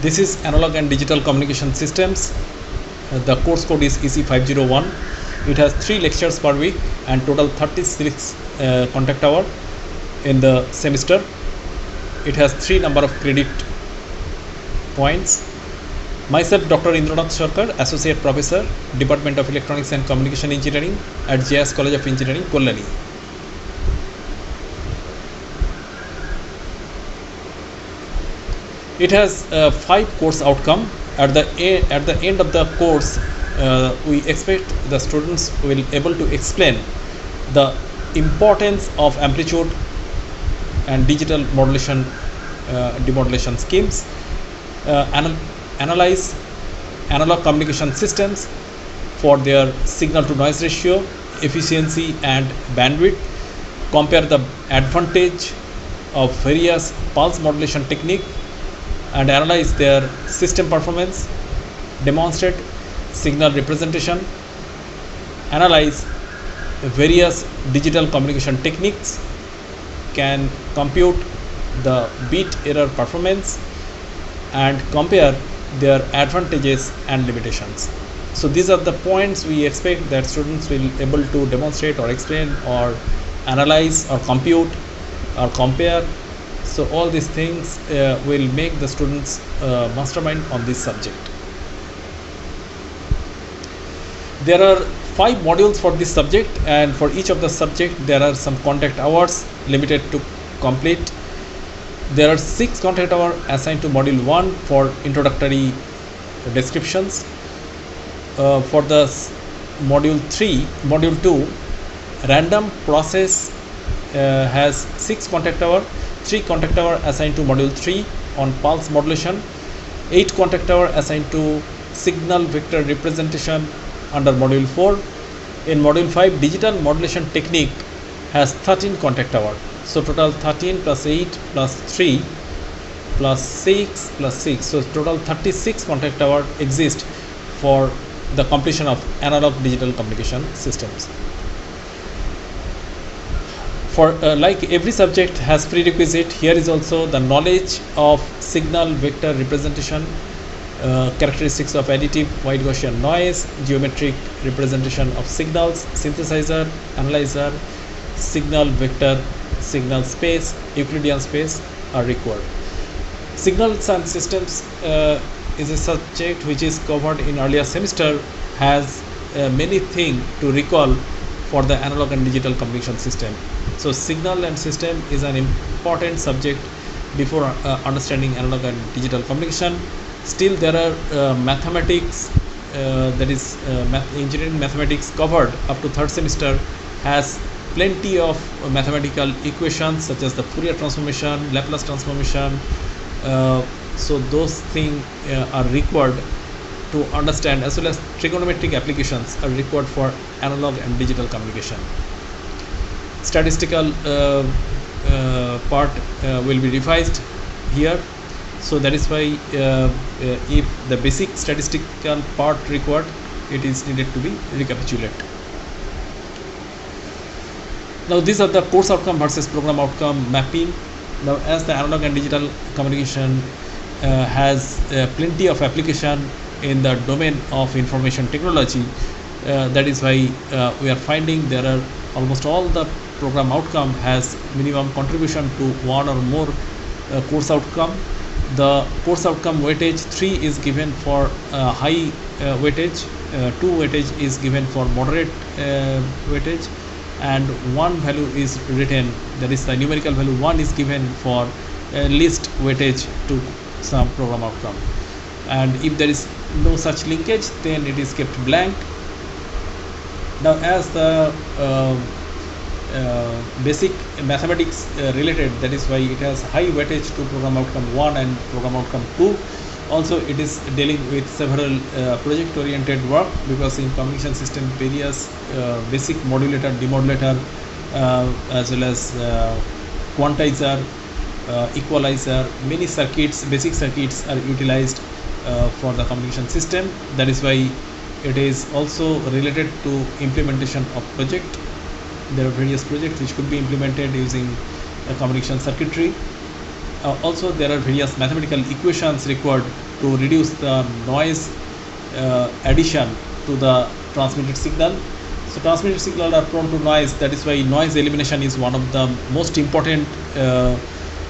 This is Analog and Digital Communication Systems. The course code is EC501. It has 3 lectures per week and total 36 contact hour in the semester. It has 3 number of credit points. Myself, Dr. Indranath Sarkar, Associate Professor, Department of Electronics and Communication Engineering at JS College of Engineering, Kollani. It has 5 course outcome. At the end of the course, we expect the students will able to explain the importance of amplitude and digital modulation, demodulation schemes, analyze analog communication systems for their signal to noise ratio, efficiency and bandwidth, compare the advantage of various pulse modulation technique and analyze their system performance, demonstrate signal representation, analyze various digital communication techniques, can compute the bit error performance and compare their advantages and limitations. So these are the points we expect that students will able to demonstrate or explain or analyze or compute or compare. So all these things will make the students mastermind on this subject. There are 5 modules for this subject, and for each of the subject there are some contact hours limited to complete. There are 6 contact hours assigned to module 1 for introductory descriptions. For the module 2, random process has 6 contact hours. 3 contact hours assigned to module 3 on pulse modulation, 8 contact hours assigned to signal vector representation under module 4. In module 5, digital modulation technique has 13 contact hours. So total 13 plus 8 plus 3 plus 6 plus 6. So total 36 contact hours exist for the completion of analog digital communication systems. For like every subject has prerequisite, here is also the knowledge of signal vector representation, characteristics of additive wide Gaussian noise, geometric representation of signals, synthesizer, analyzer, signal vector, signal space, Euclidean space are required. Signals and systems is a subject which is covered in earlier semester, has many things to recall for the analog and digital communication system. So signal and system is an important subject before understanding analog and digital communication. Still there are mathematics, that is engineering mathematics covered up to 3rd semester, has plenty of mathematical equations such as the Fourier transformation, Laplace transformation. So those things are required to understand, as well as trigonometric applications are required for analog and digital communication. Statistical part will be revised here. So that is why if the basic statistical part required, it is needed to be recapitulated. Now these are the course outcome versus program outcome mapping. Now as the analog and digital communication has plenty of application in the domain of information technology, that is why we are finding there are almost all the program outcome has minimum contribution to one or more course outcome. The course outcome weightage 3 is given for high weightage, 2 weightage is given for moderate weightage, and 1 value is written, that is the numerical value 1 is given for least weightage to some program outcome. And if there is no such linkage, then it is kept blank. Now as the basic mathematics related, that is why it has high weightage to program outcome 1 and program outcome 2. Also it is dealing with several project oriented work, because in communication system various basic modulator, demodulator, as well as quantizer, equalizer, many circuits, basic circuits are utilized for the communication system. That is why it is also related to implementation of project. There are various projects which could be implemented using a communication circuitry. Also there are various mathematical equations required to reduce the noise addition to the transmitted signal. So transmitted signal are prone to noise. That is why noise elimination is one of the most important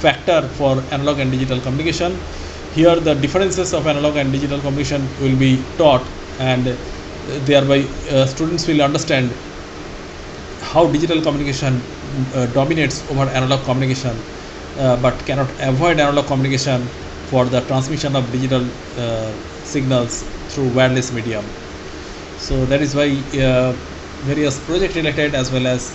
factor for analog and digital communication. Here the differences of analog and digital communication will be taught, and thereby students will understand how digital communication dominates over analog communication, but cannot avoid analog communication for the transmission of digital signals through wireless medium. So that is why various project related as well as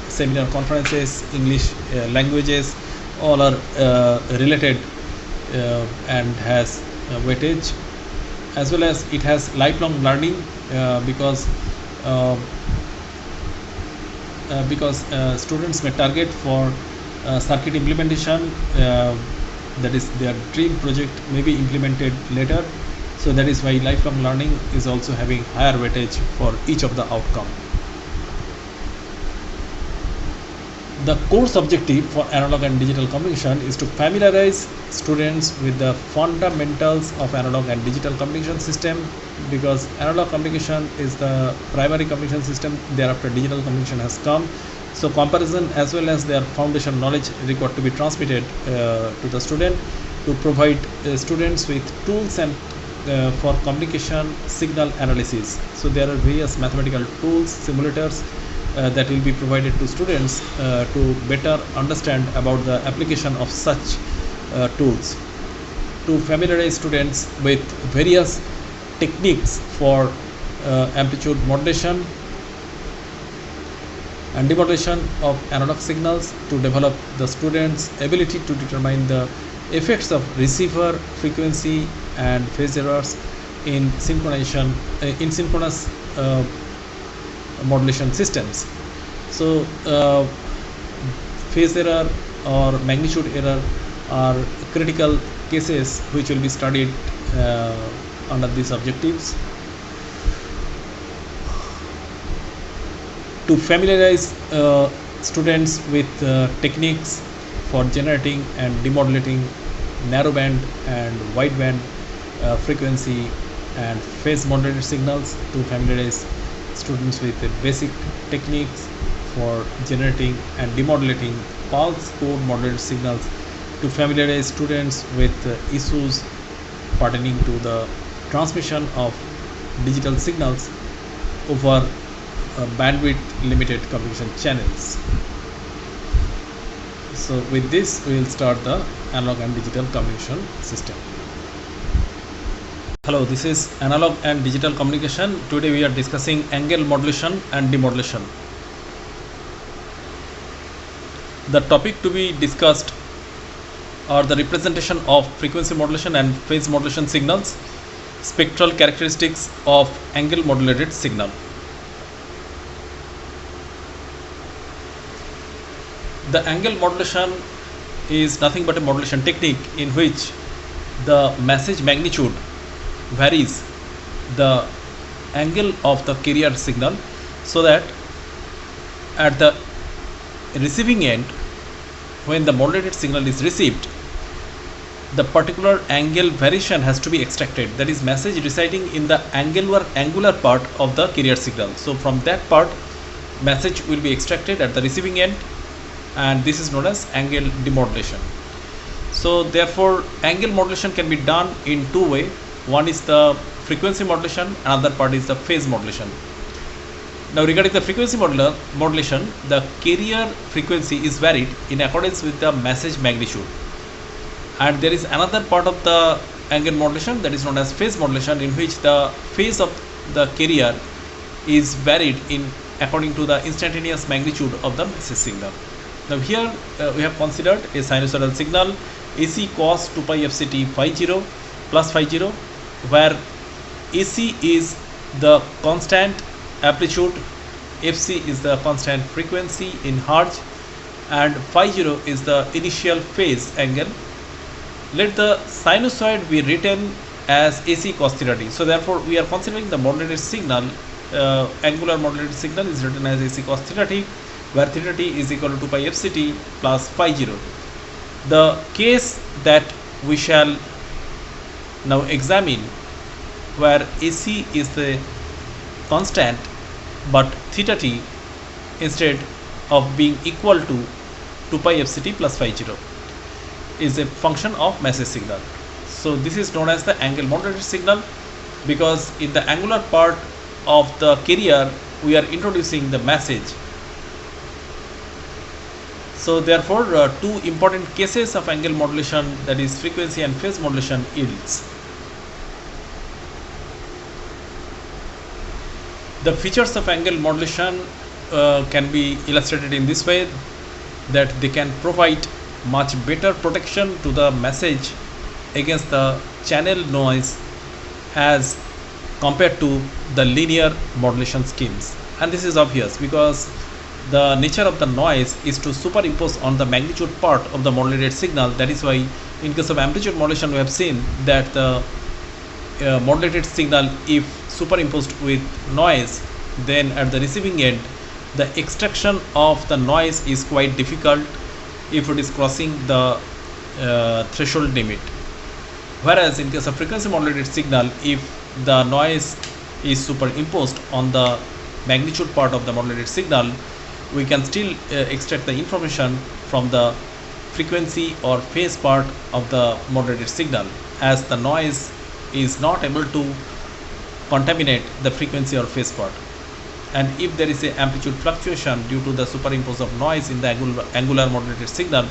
seminar conferences, English languages, all are related and has weightage, as well as it has lifelong learning because students may target for circuit implementation, that is their dream project may be implemented later. So that is why lifelong learning is also having higher weightage for each of the outcome. The course objective for analog and digital communication is to familiarize students with the fundamentals of analog and digital communication system, because analog communication is the primary communication system, thereafter digital communication has come. So comparison as well as their foundation knowledge required to be transmitted to the student, to provide students with tools and for communication signal analysis. So there are various mathematical tools, simulators that will be provided to students to better understand about the application of such tools, to familiarize students with various techniques for amplitude modulation and demodulation of analog signals, to develop the students' ability to determine the effects of receiver frequency and phase errors in synchronous modulation systems. So phase error or magnitude error are critical cases which will be studied under these objectives. To familiarize students with techniques for generating and demodulating narrowband and wideband frequency and phase modulated signals, to familiarize students with the basic techniques for generating and demodulating pulse code modulated signals, to familiarize students with issues pertaining to the transmission of digital signals over bandwidth limited communication channels. So with this we will start the analog and digital communication system. Hello, this is analog and digital communication. Today we are discussing angle modulation and demodulation. The topic to be discussed are the representation of frequency modulation and phase modulation signals, spectral characteristics of angle modulated signal. The angle modulation is nothing but a modulation technique in which the message magnitude varies the angle of the carrier signal, so that at the receiving end, when the modulated signal is received, the particular angle variation has to be extracted, that is message residing in the angular part of the carrier signal. So from that part message will be extracted at the receiving end, and this is known as angle demodulation. So therefore angle modulation can be done in two ways. One is the frequency modulation, another part is the phase modulation. Now regarding the frequency modulation, the carrier frequency is varied in accordance with the message magnitude, and there is another part of the angle modulation that is known as phase modulation, in which the phase of the carrier is varied in according to the instantaneous magnitude of the message signal. Now here we have considered a sinusoidal signal AC cos 2 pi fct phi 0 plus phi 0, where AC is the constant amplitude, FC is the constant frequency in hertz, and phi 0 is the initial phase angle. Let the sinusoid be written as AC cos theta t. So therefore we are considering the modulated signal, angular modulated signal is written as AC cos theta t, where theta t is equal to 2 pi fct plus phi 0. The case that we shall Now examine where AC is the constant but theta t instead of being equal to 2 pi fct plus phi 0 is a function of message signal. So this is known as the angle modulated signal, because in the angular part of the carrier we are introducing the message. So therefore two important cases of angle modulation, that is frequency and phase modulation, yields. The features of angle modulation can be illustrated in this way, that they can provide much better protection to the message against the channel noise as compared to the linear modulation schemes. And this is obvious because the nature of the noise is to superimpose on the magnitude part of the modulated signal. That is why in case of amplitude modulation we have seen that the modulated signal, if superimposed with noise, then at the receiving end the extraction of the noise is quite difficult if it is crossing the threshold limit. Whereas in case of frequency modulated signal, if the noise is superimposed on the magnitude part of the modulated signal, we can still extract the information from the frequency or phase part of the modulated signal, as the noise is not able to contaminate the frequency or phase part. And if there is a amplitude fluctuation due to the superimpose of noise in the angular modulated signal,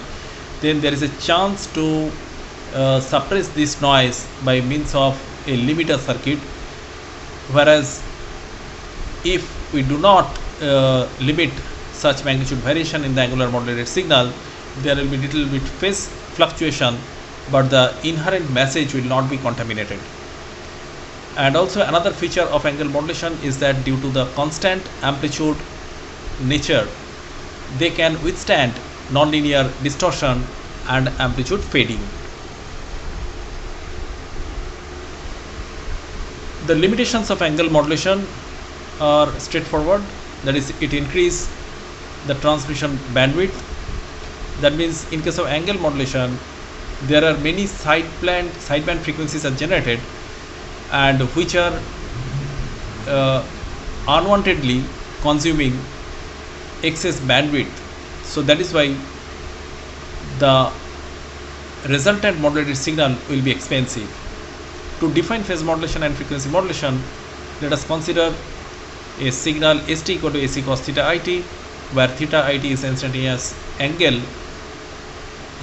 then there is a chance to suppress this noise by means of a limiter circuit. Whereas if we do not limit such magnitude variation in the angular modulated signal, there will be little bit phase fluctuation, but the inherent message will not be contaminated. And also another feature of angle modulation is that due to the constant amplitude nature, they can withstand nonlinear distortion and amplitude fading. The limitations of angle modulation are straightforward, that is, it increases the transmission bandwidth. That means in case of angle modulation, there are many sideband frequencies are generated, and which are unwantedly consuming excess bandwidth. So that is why the resultant modulated signal will be expensive. To define phase modulation and frequency modulation, let us consider a signal st equal to ac cos theta it, where theta it is instantaneous angle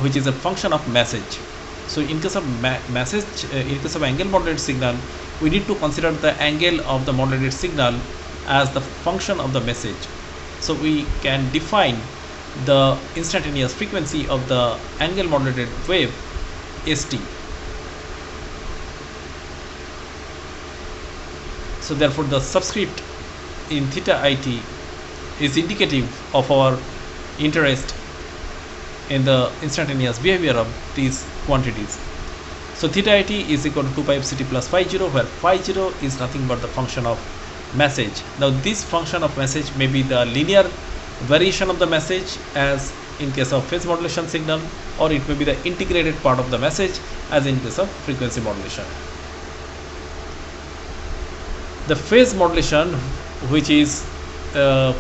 which is a function of message. So in case of in case of angle modulated signal, we need to consider the angle of the modulated signal as the function of the message. So we can define the instantaneous frequency of the angle modulated wave st. So therefore the subscript in theta it is indicative of our interest in the instantaneous behavior of these quantities. So theta it is equal to 2 pi fct plus phi 0, where phi 0 is nothing but the function of message. Now this function of message may be the linear variation of the message as in case of phase modulation signal, or it may be the integrated part of the message as in case of frequency modulation. The phase modulation, which is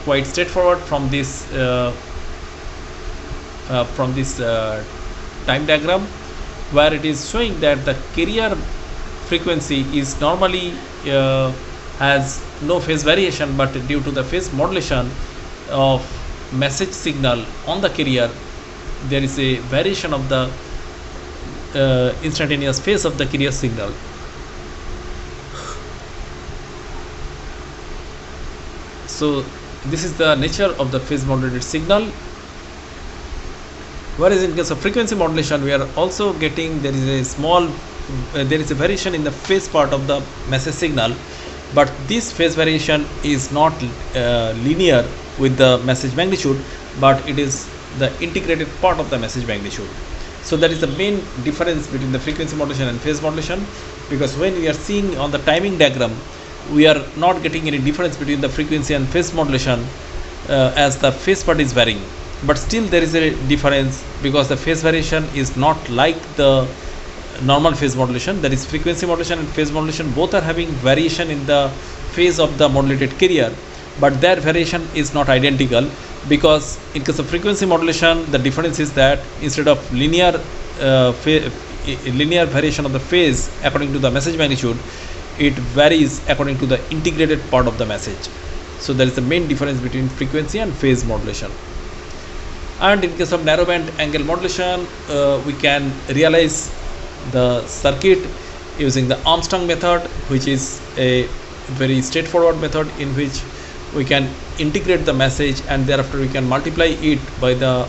quite straightforward from this time diagram, where it is showing that the carrier frequency is normally has no phase variation, but due to the phase modulation of message signal on the carrier, there is a variation of the instantaneous phase of the carrier signal. So this is the nature of the phase modulated signal. Whereas in case of frequency modulation, we are also getting, there is a small there is a variation in the phase part of the message signal, but this phase variation is not linear with the message magnitude, but it is the integrated part of the message magnitude. So that is the main difference between the frequency modulation and phase modulation, because when we are seeing on the timing diagram, we are not getting any difference between the frequency and phase modulation as the phase part is varying. But still there is a difference, because the phase variation is not like the normal phase modulation. That is, frequency modulation and phase modulation both are having variation in the phase of the modulated carrier, but their variation is not identical, because in case of frequency modulation the difference is that instead of linear variation of the phase according to the message magnitude, it varies according to the integrated part of the message. So there is the main difference between frequency and phase modulation. And in case of narrowband angle modulation, we can realize the circuit using the Armstrong method, which is a very straightforward method in which we can integrate the message and thereafter we can multiply it by the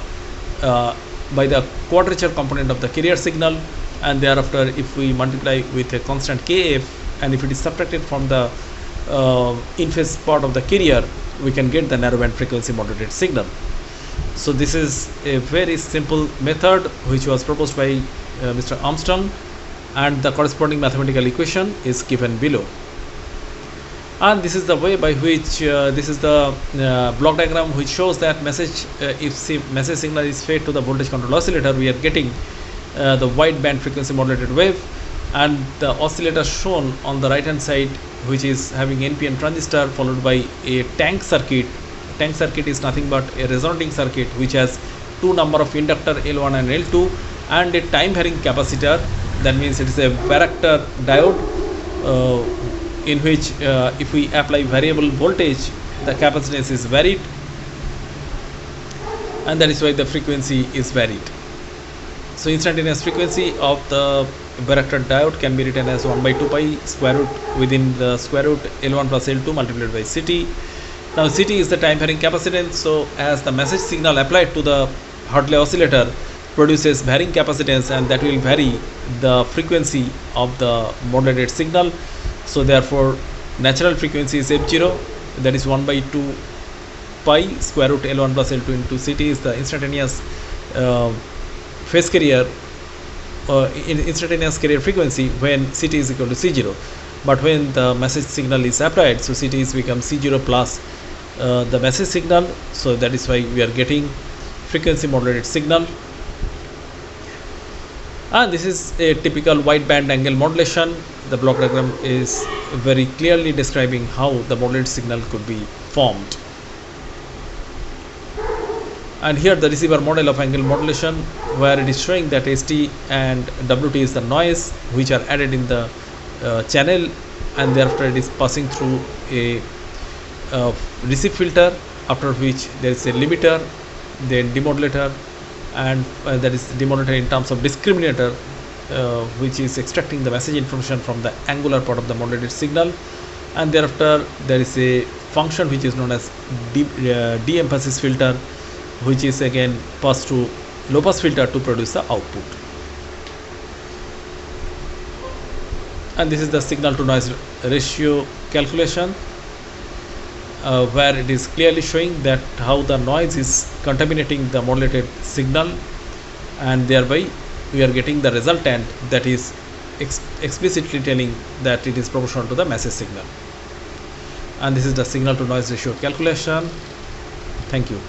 quadrature component of the carrier signal, and thereafter if we multiply with a constant kf, and if it is subtracted from the in phase part of the carrier, we can get the narrowband frequency modulated signal. So this is a very simple method which was proposed by Mr. Armstrong, and the corresponding mathematical equation is given below. And this is the way by which this is the block diagram which shows that message if message signal is fed to the voltage control oscillator, we are getting the wide band frequency modulated wave, and the oscillator shown on the right hand side, which is having NPN transistor followed by a tank circuit. Tank circuit is nothing but a resonating circuit which has two number of inductor L1 and L2 and a time varying capacitor. That means it is a varactor diode in which if we apply variable voltage, the capacitance is varied, and that is why the frequency is varied. So instantaneous frequency of the varactor diode can be written as 1 by 2 pi square root within the square root L1 plus L2 multiplied by Ct. Now Ct is the time varying capacitance, so as the message signal applied to the Hartley oscillator produces varying capacitance, and that will vary the frequency of the modulated signal. So therefore natural frequency is f0, that is 1 by 2 pi square root L1 plus L2 into Ct is the instantaneous phase carrier instantaneous carrier frequency when Ct is equal to C0. But when the message signal is applied, so Ct is become C0 plus the message signal. So that is why we are getting frequency modulated signal. And this is a typical wideband angle modulation. The block diagram is very clearly describing how the modulated signal could be formed. And here the receiver model of angle modulation, where it is showing that ST and WT is the noise which are added in the channel, and thereafter it is passing through a receive filter, after which there is a limiter, then demodulator, and that is demodulator in terms of discriminator, which is extracting the message information from the angular part of the modulated signal, and thereafter there is a function which is known as de-emphasis filter, which is again passed through low pass filter to produce the output. And this is the signal to noise ratio calculation, where it is clearly showing that how the noise is contaminating the modulated signal, and thereby we are getting the resultant that is explicitly telling that it is proportional to the message signal. And this is the signal to noise ratio calculation. Thank you.